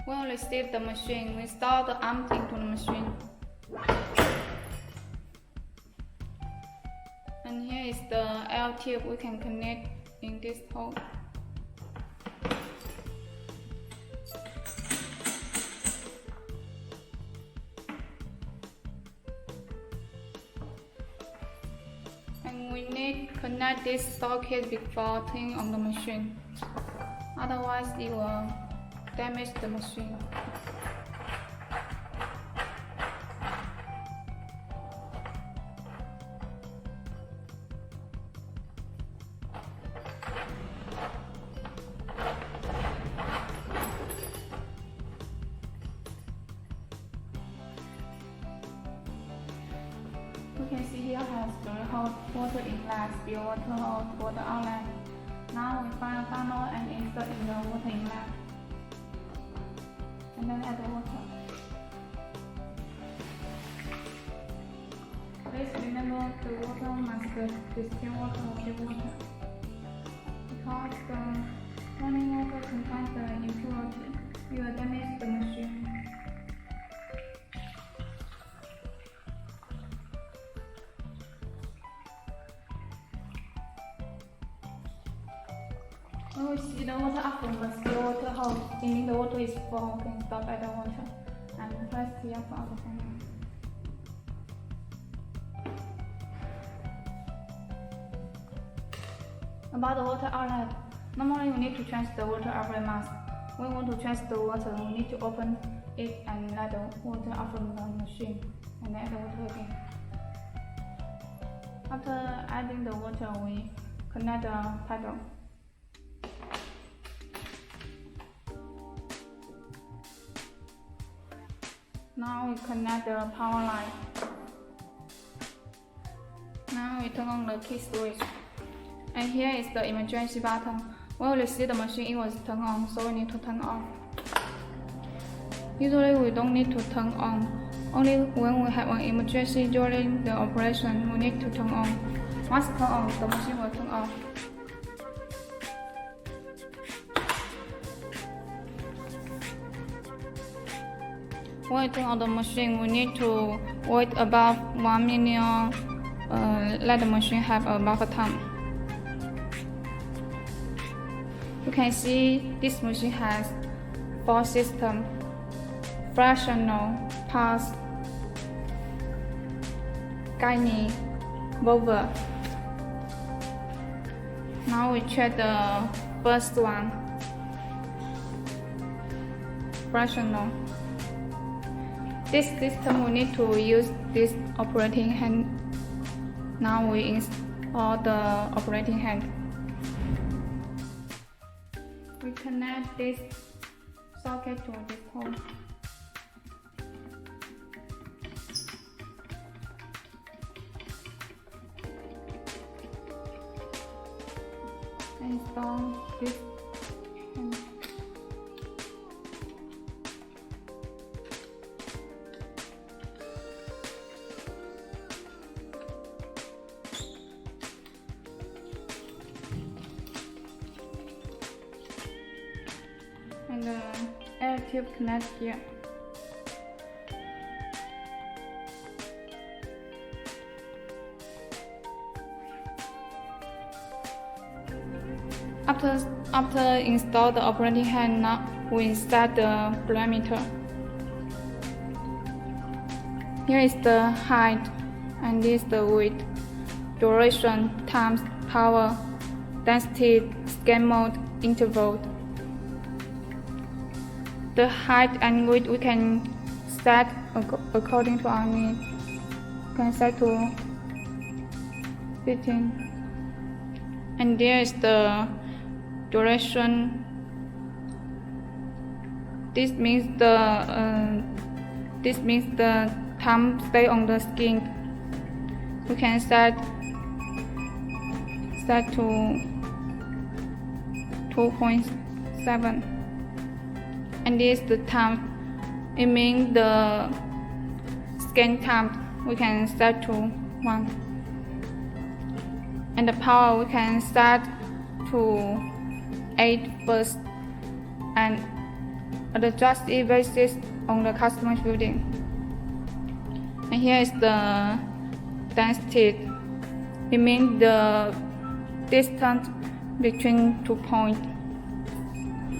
When we receive the machine, we install the arm into the machine. And here is the L tube we can connect in this hole. And we need to connect this socket before turning on the machine. Otherwise, it will damage the machine. You can see here has the hot water inlet, spill water hole, water outlet. Now we find a funnel and insert in the water inlet. And then add the water. Please remember the water must be distilled water or pure water, because the running water contains the impurity. It will damage the machine. When we see the water up from the still water hole, meaning the water is full, we can stop at the water and press here for the funnel. About the water outlet, normally we need to change the water every month. When we want to change the water, we need to open it and let the water out from the machine and add the water again. After adding the water, we connect the pedal. Now we connect the power line. Now we turn on the key switch. And here is the emergency button. When we receive the machine, it was turned on, so we need to turn off. Usually we don't need to turn on. Only when we have an emergency during the operation, we need to turn on. Once turned on, the machine will turn off. When we turn on the machine, we need to wait about 1 minute, let the machine have a buffer time. You can see this machine has 4 systems: fractional, pulse, gyne, volver. Now we check the first one, fractional. This system we need to use this operating hand. Now we install the operating hand. We connect this socket to this hole. Install this hand. And the air tube connect here. After install the operating hand, now we set the parameter. Here is the height, and this is the width, duration, times, power, density, scan mode, interval. The height and width we can set according to our need. We can set to 15. And there is the duration. This means the time stay on the skin. We can set to 2.7. And this is the time. It means the scan time we can set to 1. And the power we can set to 8 volts and adjust it based on the customer's building. And here is the density. It means the distance between 2 points.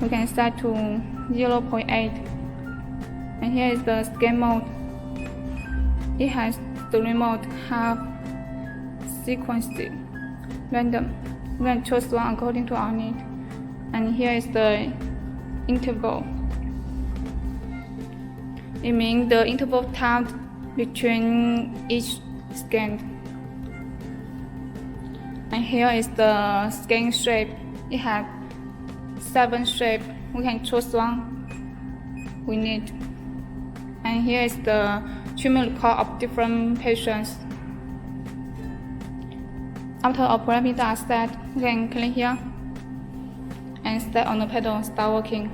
We can set to 0.8. And here is the scan mode. It has the remote half sequence random. We can choose one according to our need. And here is the interval. It means the interval time between each scan. And here is the scan shape. It has 7 shapes. We can choose one we need. And here is the treatment record of different patients. After all parameters are set, we can click here and step on the pedal, start working.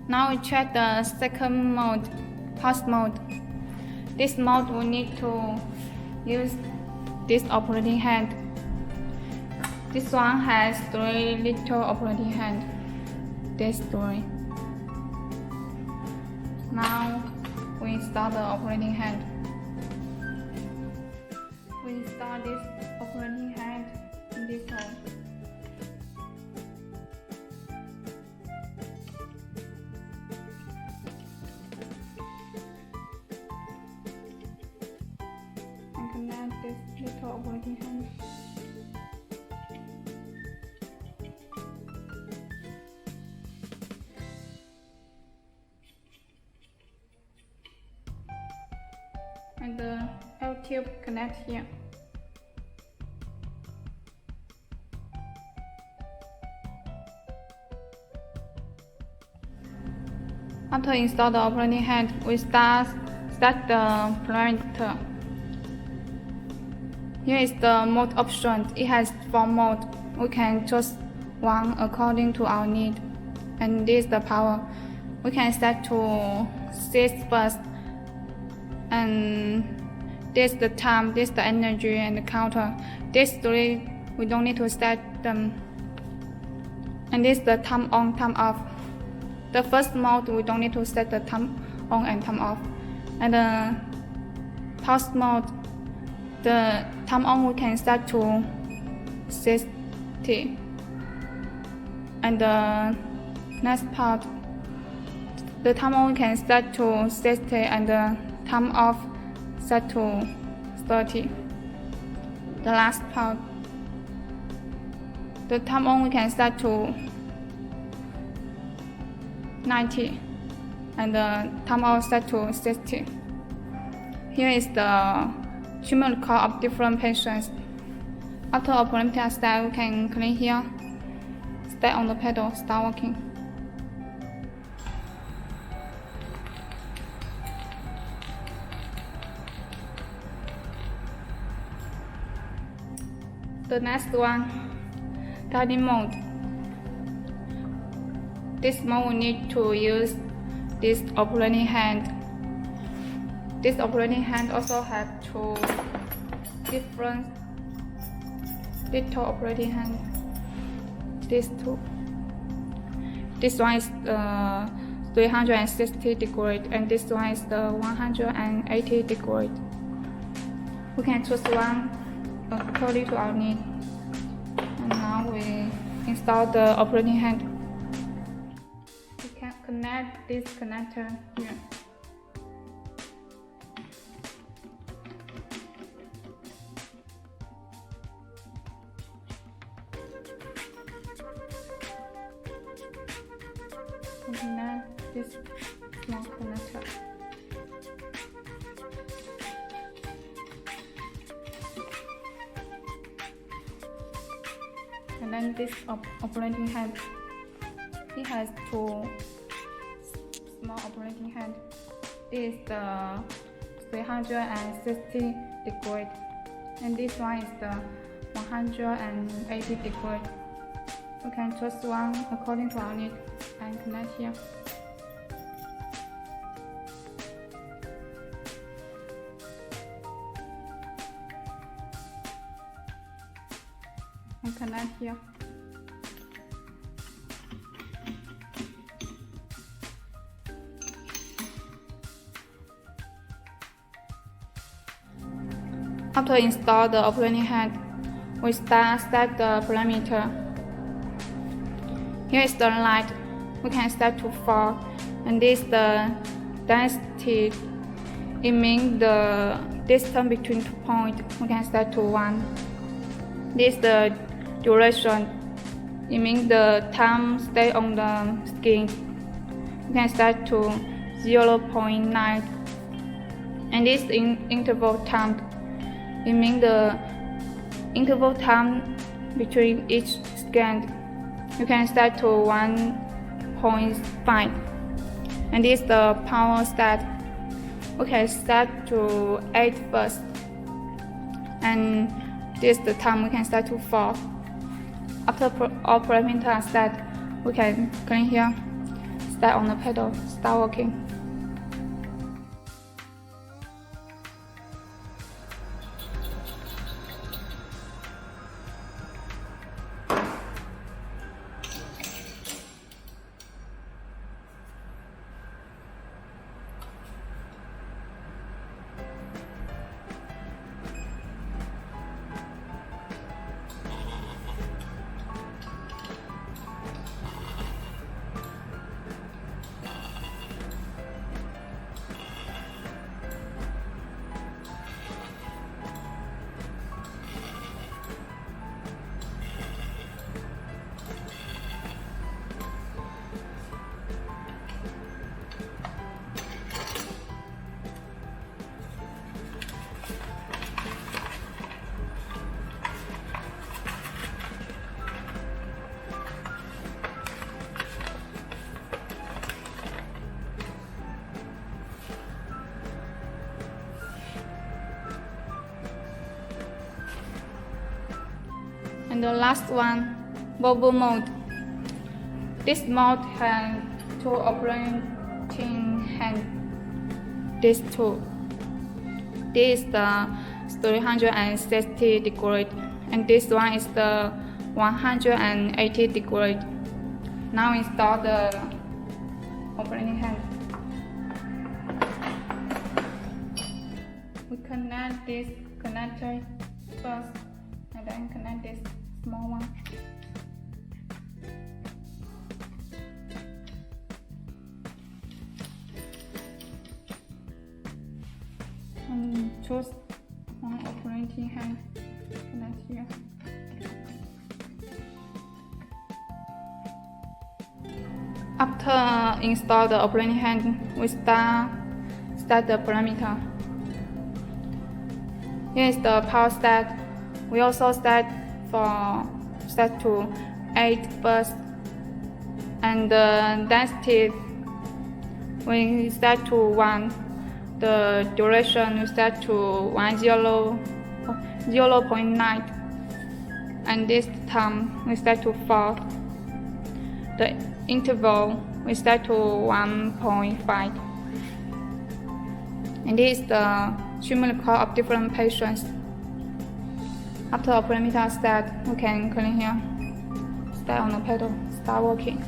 Now we check the second mode, pulse mode. This mode we need to use this operating hand. This one has 3 little operating hand. There's 3. Now we install the operating hand. We install this operating hand in this hole. And connect this little operating hand. And the L-tube connect here. After install the operating hand, we start the parameter. Here is the mode option. It has 4 modes. We can choose one according to our need. And this is the power. We can set to 6 first. And this is the time, this is the energy and the counter. These 3 we don't need to set them. And this is the time on, time off. The first mode we don't need to set the time on and time off. And the pulse mode, the time on we can set to 60. And the next part, the time on we can set to 60 and the time off set to 30. The last part, the time on we can set to 90 and the time off set to 60. Here is the treatment record of different patients. After a parameter set, we can click here, step on the pedal, start working. The next one, guiding mode. This mode we need to use this operating hand. This operating hand also has 2 different little operating hands. These 2. This one is 360 degrees and this one is the 180 degrees. We can choose one according to our need. And now we install the operating hand. We can connect this connector here. And connect this small connector. And then this operating hand, it has 2 small operating hand. This is the 360 degrees and this one is the 180 degrees. We can choose one according to our need and connect here. and connect here. After install the operating head, we set the parameter. Here is the light. We can set to 4, and this is the density. It means the distance between 2 points. We can set to 1. This is the duration. It means the time stay on the skin. We can set to 0.9. And this is interval time. It means the interval time between each scan. You can set to 1.5. And this is the power set. We can set to 8 first. And this is the time we can set to 4. After all parameters are set, we can click here, start on the pedal, start working. And the last one, bubble mode. This mode has 2 operating hands. This 2. This is the 360 degrees, and this one is the 180 degrees. Now install the operating hand. We connect this connector first, and then connect this small one. And choose one operating hand, connect here. After install the operating hand, we start the parameter. Here is the power set. We also set to 8 first, and the density we set to 1. The duration we set to 0.9, and this time we set to 4. The interval we set to 1.5, and this is the treatment record of different patients. After a parameter set, we can click here, start on the pedal, start working.